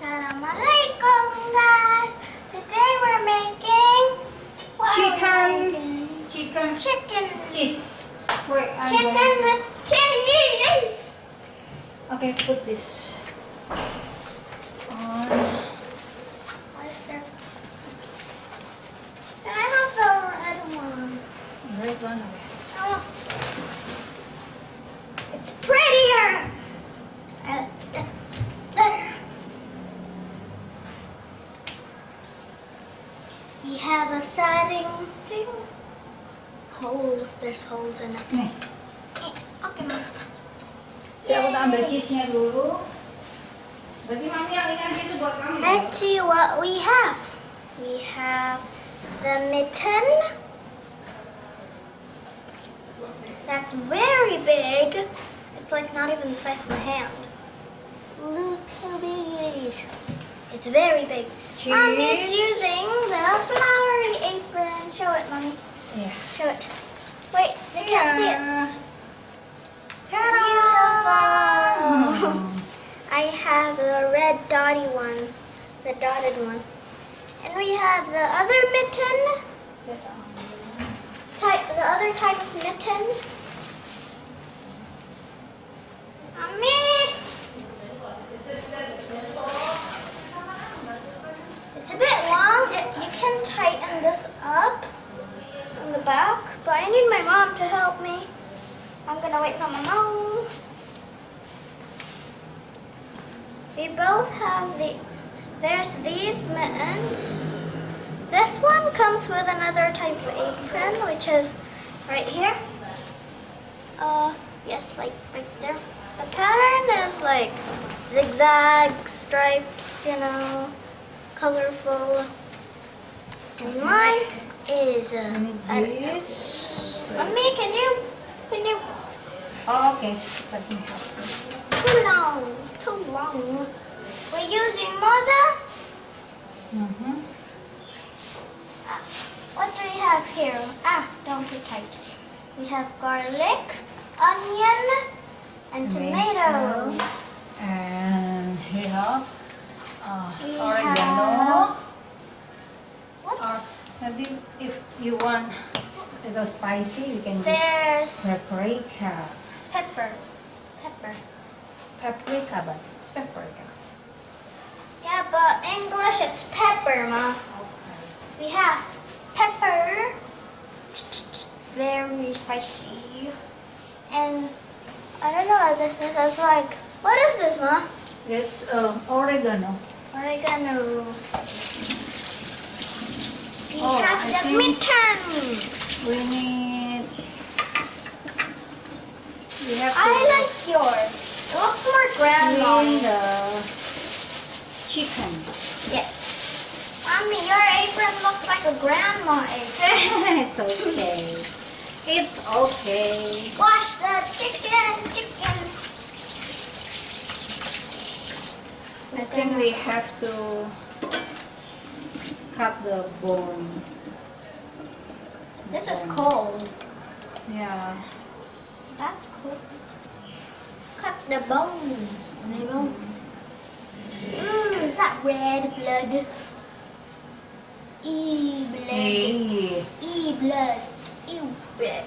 Assalamualaikum guys. Today we're making Chicken cheese. Wait, chicken with cheese. Okay, put this on. What is there? Can I have the red one? Red one. Oh. It's prettier. Better. We have a siding thing. Holes. There's holes in it. Nih, Okay, Mom. saya udah ambil cheese-nya dulu. Berarti mami yang ini aja itu buat kamu. Let's see what we have. We have the mitten. That's very big. It's like not even the size of my hand. Look how big it is. It's very big. Cheese. Mommy's using the floury apron. Show it, Mommy. Yeah. Show it. Wait, they can't see it. Ta-da! Beautiful. I have the red dotty one, the dotted one. And we have the other mitten, the other type of mitten. Mommy! It's a bit long. You can tighten this up on the back, but I need my mom to help me. I'm gonna wait for my mom. We both have there's these mittens. This one comes with another type of apron, which is right here. Yes, like right there. The pattern is like zigzag stripes, you know, colorful. And mine is This. Mommy, can you? Oh, okay. Let me help you. Too long. We're using mozzarella. What do we have here? Don't be tight. We have garlic, onion, and tomatoes. And here, We oregano. have- Or What's maybe if you want a little spicy, you can use there's paprika. pepper. Paprika, but it's paprika. Yeah, but English it's pepper, Ma. We have pepper, very spicy, and I don't know what this is. It's like, what is this, Ma? It's oregano. Oregano. We Oh, have I the think- mitten. We need. We have I to like yours. It looks more grandma. clean the chicken. Yes. Mommy, your apron looks like a grandma apron. It's okay. It's okay. Wash the chicken. I think we have to cut the bone. This is cold. Yeah. That's cool. Cut the bones. Is that red blood? Blood. Hey. Blood. Blood.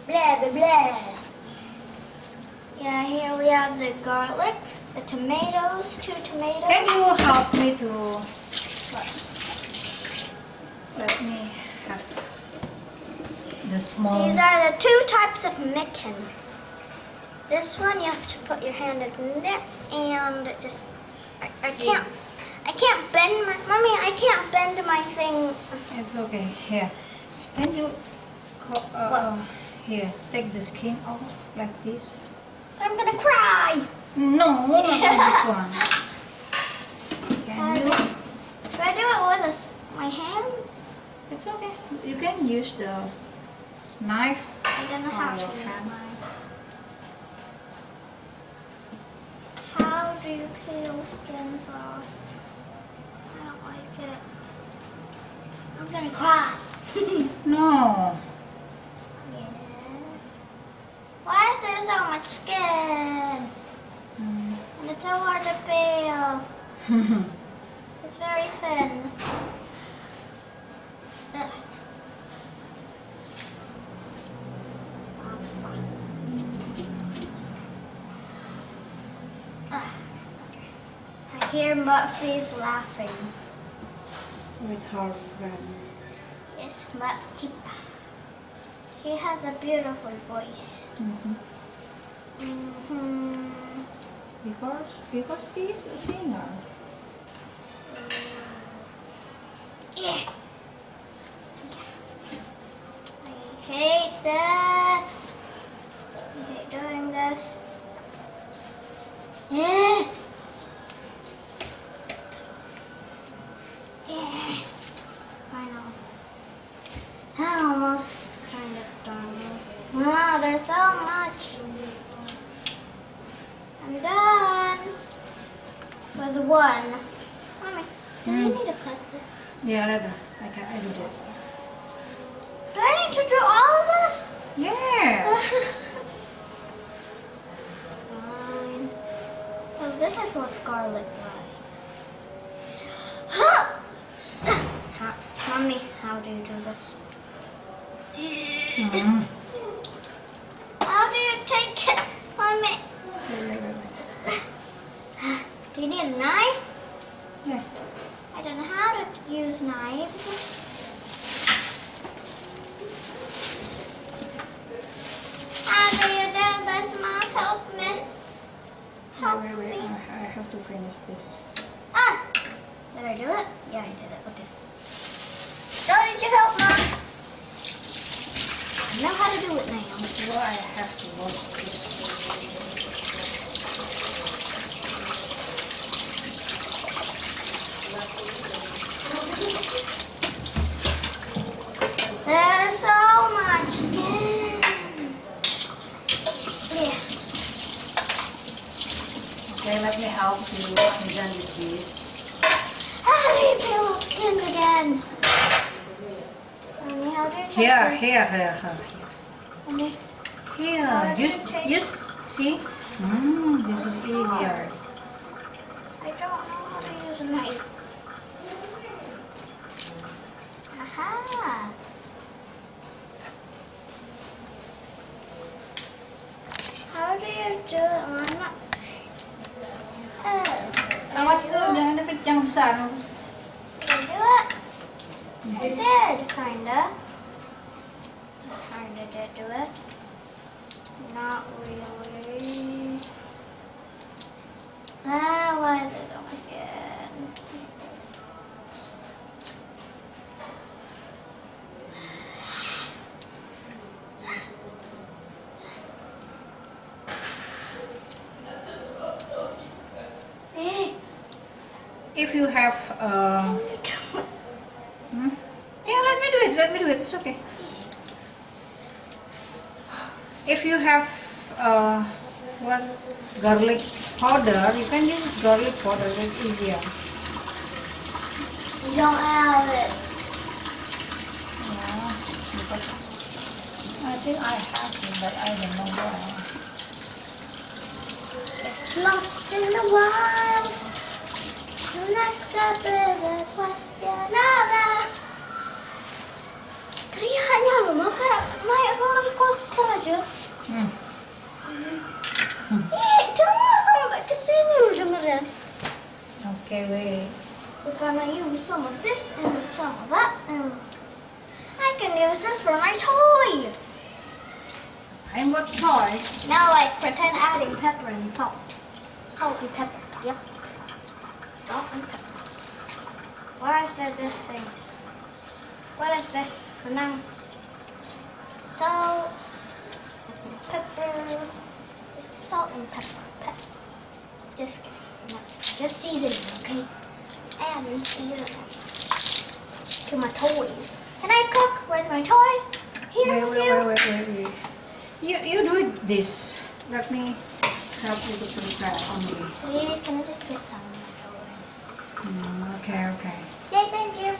Blah, blah, blah. Yeah, here we have the garlic, the tomatoes, 2 tomatoes. Can you help me to let me have the small? These are the 2 types of mittens. This one you have to put your hand in there, and it just I can't bend Mommy, I can't bend my thing. It's okay. Here, can you here take the skin off like this? I'm gonna cry. No, not this one. Can you? Do I do it with my hands? It's okay. You can use the knife. I don't know how Oh, to your use hand. knives. How do you peel skins off? I don't like it. I'm gonna cry. No. Yes. Why is there so much skin? And it's so hard to peel. It's very thin. Ugh. I hear Murphy's laughing. With her friend. Yes, Murphy. He has a beautiful voice. Because she is a singer. Yeah. I hate this. I hate doing this. Yeah. Yeah. I know. I'm almost kind of done. Wow, there's so much. I'm done with one. Mommy, do I need to cut this? Yeah, later. I do that. Do I need to do all of this? Yeah. Fine. So this is what's garlic like. Mommy, how do you do this? How do you take it, Mommy? Do you need a knife? Yeah. I don't know how to use knives. How do you do this, Mom? Help me. Help Wait. me. I have to finish this. Ah! Did I do it? Yeah, I did it. Okay. Don't need your help, Mom. I know how to do it now. Well, I have to wash this. There's so much skin. Yeah. Okay, let me help you present the cheese. How do you peel off skin again? Mommy, how do you take this? Here. Mommy, Here, How do you just take- see? This is easier. I don't know how to use a knife. Aha! How do you do it? I'm not. Oh. Awas tu, jangan kejang besar. Did I do it? I did, kinda. Kinda did do it. Not really. Ah, why is it on again? Eh, If you have, yeah, let me do it. It's okay. If you have, what, garlic powder, you can use garlic powder. It's easier. we don't have it. Yeah, because I think I have it, but I don't know where. It's lost in the wild. The next step is a question of that. Teriaknya loh, Mak. Kayak orang coaster aja. Dengar sampai ke sini loh dengernya. Okay, wait. We're gonna use some of this and some of that. I can use this for my toy. And what toy? Now, like, pretend adding pepper and salt. Salt and pepper, yep. Salt and pepper. Why is there this thing? What is this? Now, salt, pepper, salt and pepper. Just seasoning, okay? And seasoning to my toys. Can I cook with my toys? Here with you? Wait. You do it this. Let me help you to prepare only. Please, can I just get some of my toys? Okay. Yay, thank you.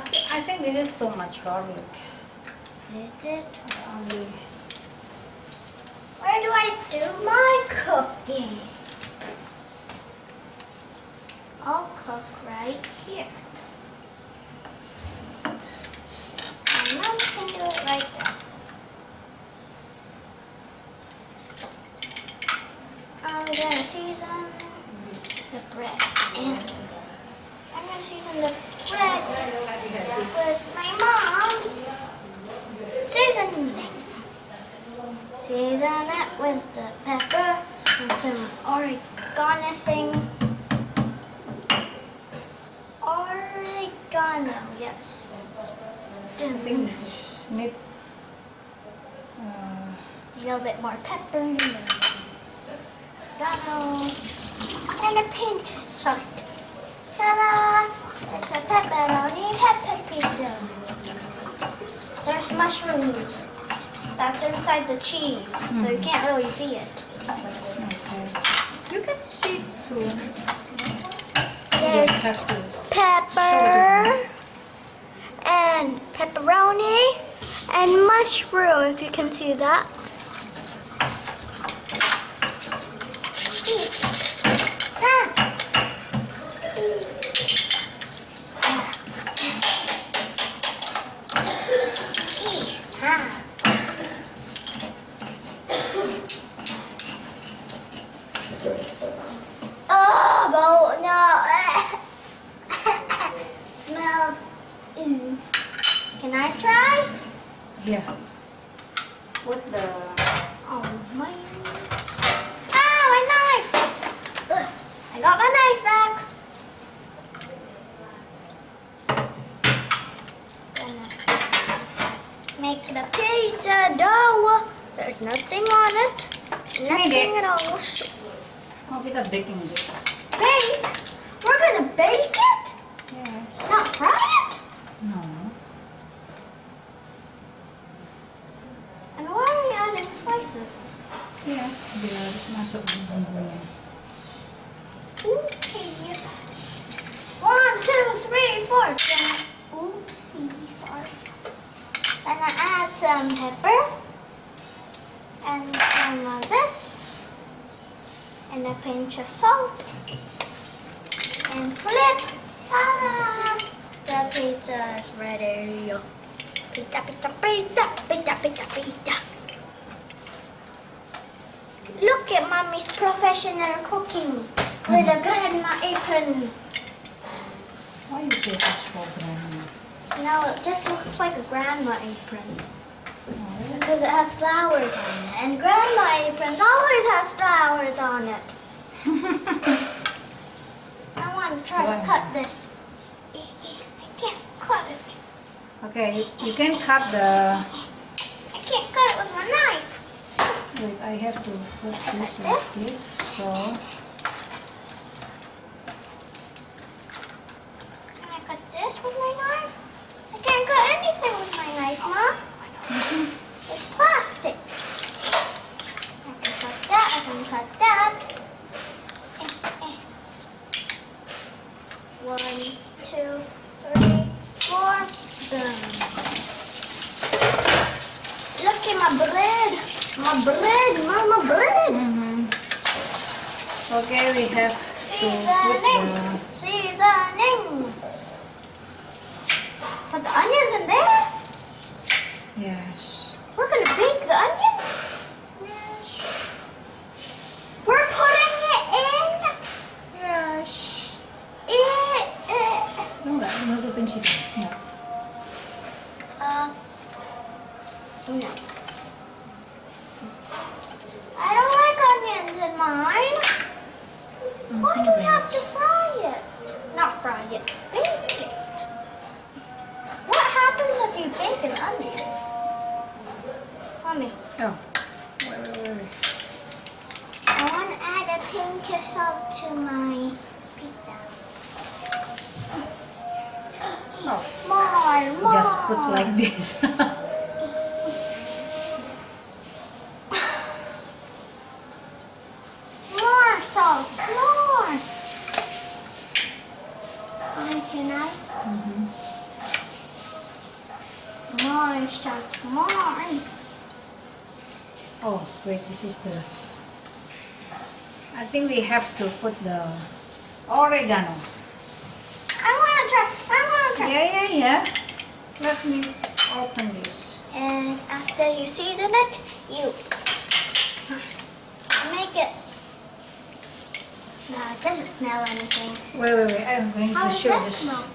I think this is too much garlic. Is it? Only Where do I do my cooking? I'll cook right here. And Mom can do it right there. I'm gonna season the bread, and I'm gonna season the bread with my mom's seasoning. Season it with the pepper and some oregano thing. Oregano, yes. I think this is need A little bit more pepper and oregano and a pinch of salt. Ta-da! It's a pepperoni pizza. There's mushrooms. That's inside the cheese, so you can't really see it. okay. You can see too. There's Just have to pepper and pepperoni and mushroom, if you can see that. Oh, no. Smells. Can I try? yeah. Put the Oh, my. Ah, my knife. Ugh, I got my knife back. Gonna make the pizza dough. There's nothing on it. Nothing at all. oh, with a baking dish. Bake? We're gonna bake it? Yes. Not fry it? No. And why are we adding spices? Yeah. Biar masuk bumbunya. Okay. 1, 2, 3, 4. Oopsie, sorry. Then I add some pepper and some of this and a pinch of salt and flip. Ta-da! The pizza is ready. Pizza, pizza, pizza, pizza, pizza, pizza. Look at Mommy's professional cooking with a grandma apron. Why you say this for grandma? No, it just looks like a grandma apron Oh, because it has flowers on it. And grandma aprons always has flowers on it. I want to try to cut this. I can't cut it. okay, you can cut the. I can't cut it with my knife. Wait, I have to put this Like like this. So Can I cut this with my knife? I can't cut anything with my knife, Mom. It's plastic. I can cut that. I can cut that. 1, 2, 3, 4. Boom. Look at my bread. My bread, Mama, bread. okay, we have to Seasoning. put Seasoning. Put the onions in there. the. Yes. We're gonna bake the onions. We're putting it in. Yes. Enggak, nutupin sini. Enggak. No. I don't like onions in mine. Why do we have to fry it? Not fry it, bake it. What happens if you bake an onion? Mommy, Oh. Wait. I want to add a pinch of salt to my pizza. Oh. More. Just put like this. More salt. More. Can I? more, shout more. Oh, wait, this is the last. I think we have to put the oregano. I want to try. Yeah. Let me open this. And after you season it, you make it. No, it doesn't smell anything. Wait. I'm going How to does show that this. smell?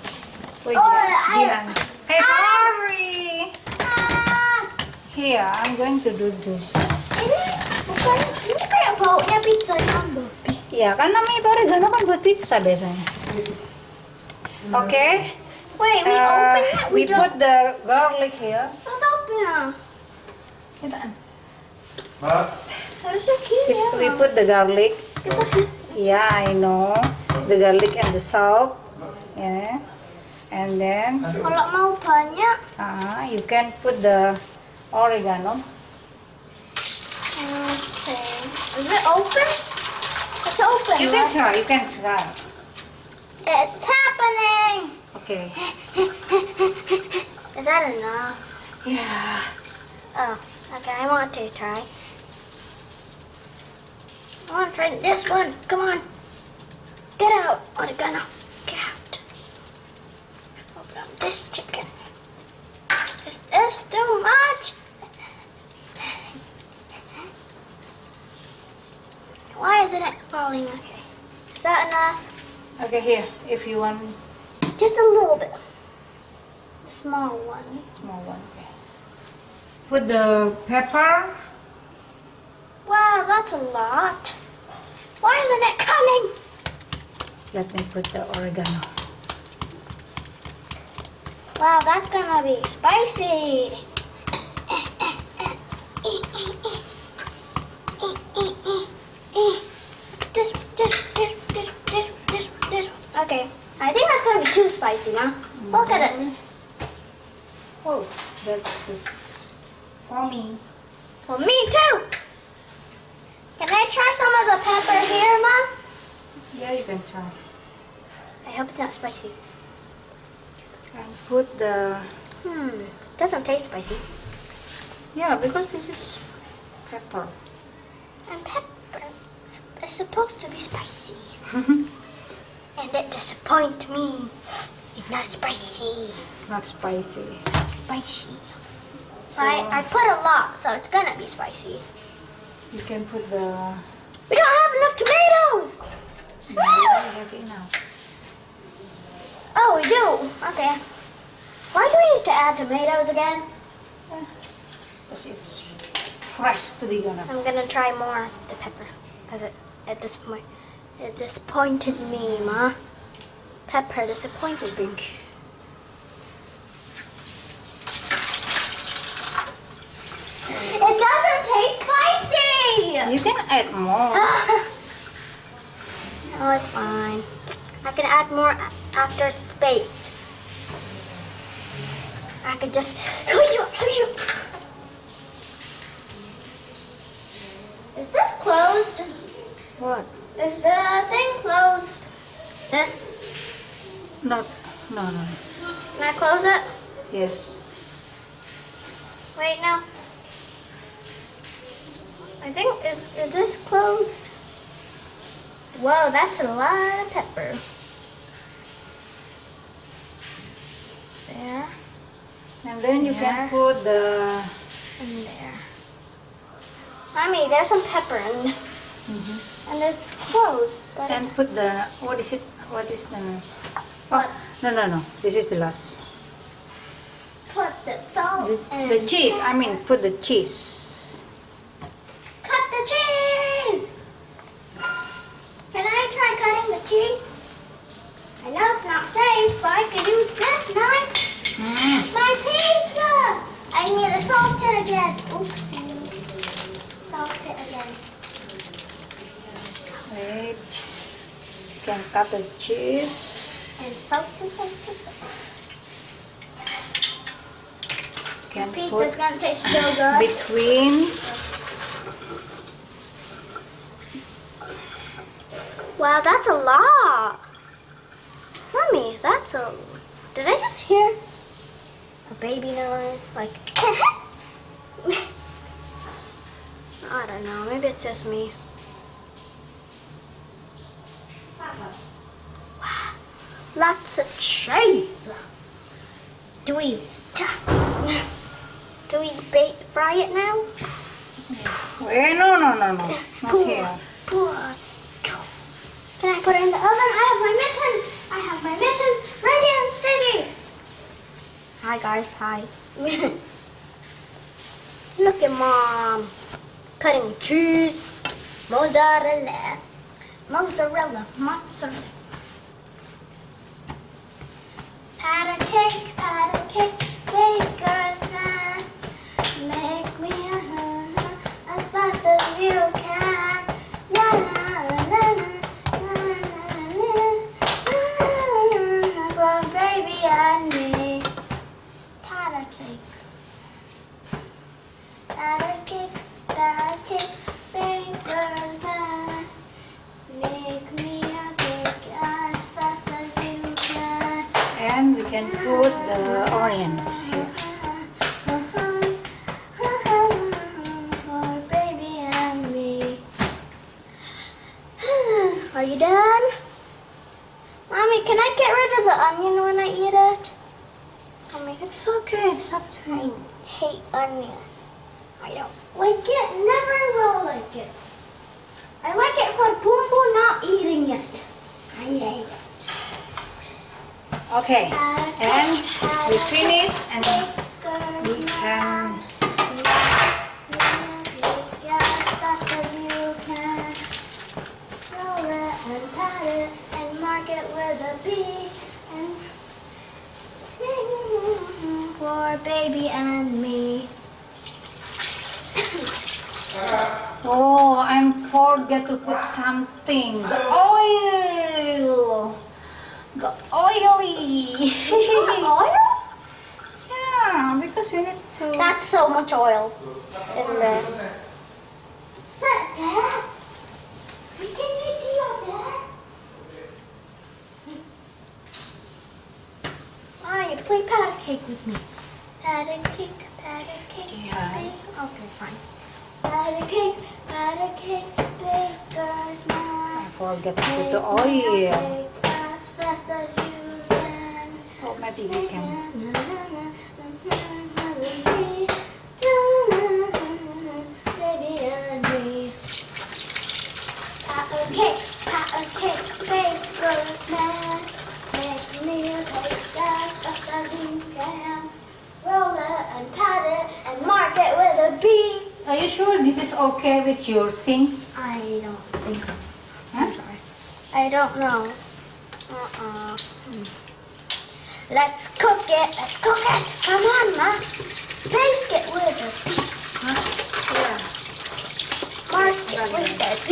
Wait, Oh, Dian. Hey, sorry. Ah! Here, I'm going to do this. Ini kayak baunya pizza jumbo. Ya, kan namanya oregano kan buat pizza biasanya. Okay. Wait, we open it? We put the garlic here. Don't open it. Kita, Harusnya gini ya. we put the garlic. Yeah, I know. The garlic and the salt. Yeah. And then Kalau mau banyak, you can put the oregano. okay. Is it open? It's open. You can right? try. It's happening. Okay. Is that enough? Yeah. Oh, okay. I want to try. I want to try this one. Come on. Get out. Oregano. Get out. Open up this chicken. Is this too much? Why isn't it falling? Okay. Is that enough? Okay, here. If you want Just a little bit. A small one. small one. Okay. Put the pepper. Wow, that's a lot. Why isn't it coming? Let me put the oregano. Wow, that's gonna be spicy. This. Okay, I think that's gonna be too spicy, Mom. Look at it. Oh, that's good. For me. Well, me too. Can I try some of the pepper here, Mom? Yeah, you can try. I hope it's not spicy. And put the Doesn't taste spicy. yeah, because this is pepper. And pepper is supposed to be spicy. And it disappoints me. It's not spicy. Not spicy. Spicy. So I put a lot, so it's gonna be spicy. you can put the We don't have enough tomatoes! you have enough. Oh, we do. Okay. Why do we need to add tomatoes again? Because it's fresh to begin with. I'm gonna try more of the pepper because it disappointed me, Ma. Pepper disappointed me. Big. It doesn't taste spicy. You can add more. No, it's fine. I can add more after it's baked. I could just. Is this closed? What? Is the thing closed? This? No. Can I close it? Yes. Wait, no. I think, is this closed? Whoa, that's a lot of pepper. There And then you can put the and there. Mommy, there's some pepper and it's closed. But and put the what is it? What is the What? No. This is the last. put the salt and The cheese. I mean, put the cheese. cut the cheese. Can I try cutting the cheese? I know it's not safe, but I can use this knife. My pizza! I need to salt it again. Oopsie. Salt it again. Wait. You can cut the cheese. And salt it. You can Pizza's put gonna taste so good. between. Wow, that's a lot. Mommy, that's a... Did I just hear a baby noise, like. I don't know. Maybe it's just me. Wow, lots of cheese. Do we fry it now? No, not here. Can I put it in the oven? I have my mitten ready and steady. Hi guys, hi. Look at Mom cutting cheese, mozzarella. Pat a cake, baker's man. Make me as fast as you can. Na na na na na na na. For baby and me. Pat a cake, baker's man. Make me a cake as fast as you can. And we can put the onion here. For baby and me. Are you done? Mommy, can I get rid of the onion when I eat it? Mommy, It's okay, it's up to I you. hate onion. I don't like it, never will like it. I like it for Boom Boom not eating it. I hate it. Okay, and we finish and we can as fast as you can. Roll it and pat it and mark it with a B. And for baby and me. Oh, I forgot to put something. The oil. The oily. Oil? Yeah, because we need to. That's so much oil in there. Is that Dad? We can eat your Dad. You play pat a cake with me. Pat a cake, Yeah. Okay, fine. Pat a cake, baker's man. I forgot to put the Make me a oil. cake as fast as you can. Oh, maybe we can. Baby and me. Pat a cake, baker's man. Make me a cake as fast as you can. Roll it and pat it and mark it with a B. Are you sure this is okay with your sink? I don't think so. Huh? Sorry. I don't know. Let's cook it. Come on, Ma. Bake it with a B. Huh? Yeah. Mark it with a B.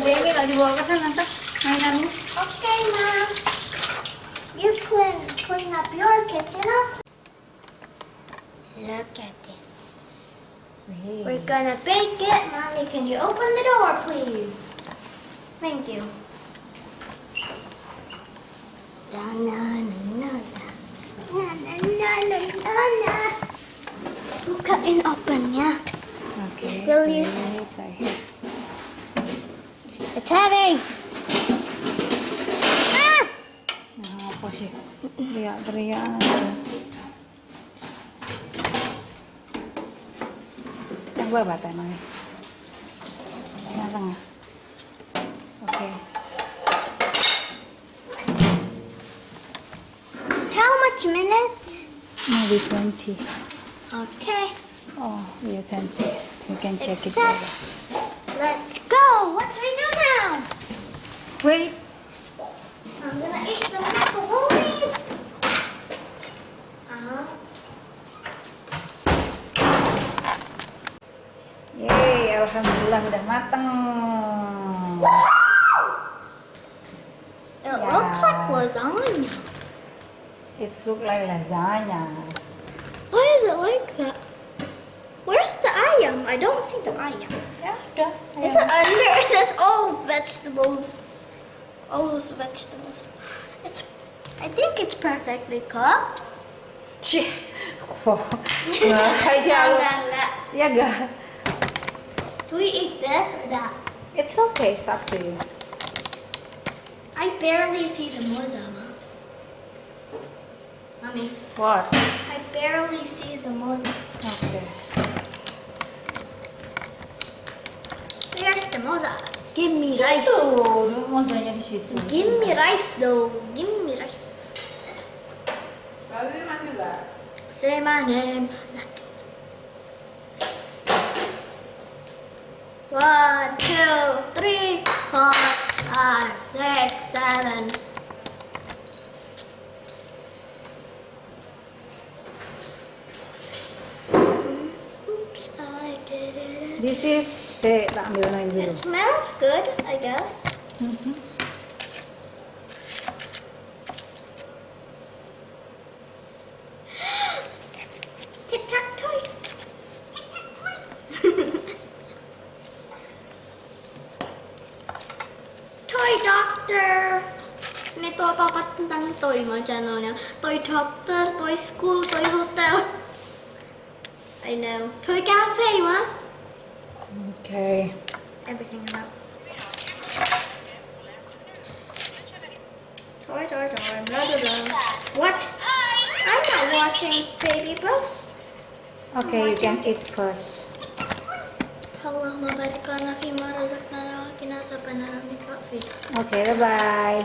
Baby, kalau dibawa ke sana ntar mainanmu. Okay, Ma. You clean up your kitchen up. Look at this. We're gonna bake it. Mommy, can you open the door, please? Thank you. Bukain opennya. Okay. Will you? It's heavy. Ah! Nah, apa sih? Teriak-teriak aja. Yang gua bata namanya. Tengah-tengah. Oke. How much minutes? Maybe 20. Okay. Oh, yeah, 20. We can check it Set. later. Let's go. What do we do now? Wait. I'm gonna eat some macaronis. Yeay, alhamdulillah udah mateng. It Yeah. looks like lasagna. It looks like lasagna. Why is it like that? Where's the ayam? I don't see the ayam. Ya udah. Is it under? There's all vegetables. all those vegetables. I think it's perfectly cooked. Cih, kok nggak kayak lo? Enggak. Ya gak? Do we eat this or that? It's okay, it's up to you. I barely see the mozzarella. Mommy, What? I barely see the mozzarella. Okay. Where's the mozzarella? Give me rice. Tuh, mozanya di situ. Give me rice though. Give me rice. Babi mana juga? Say my name. 1, 2, 3, 4, 5, 6, 7. Oops, I did it. This is, tak ambil lain dulu. It smells good, I guess. Mhm. Tic tac toe. Toy doctor. Ini toy papa tentang toy mah channelnya. Toy doctor, toy school, toy hotel. I know. Toy cafe mah. Okay. Everything about. Toy, blah blah blah. What? I'm not watching Baby Bros. Okay, you can eat first. Allahumma barik lana fima razaqtana wa qina adzabannar. Okay, bye-bye.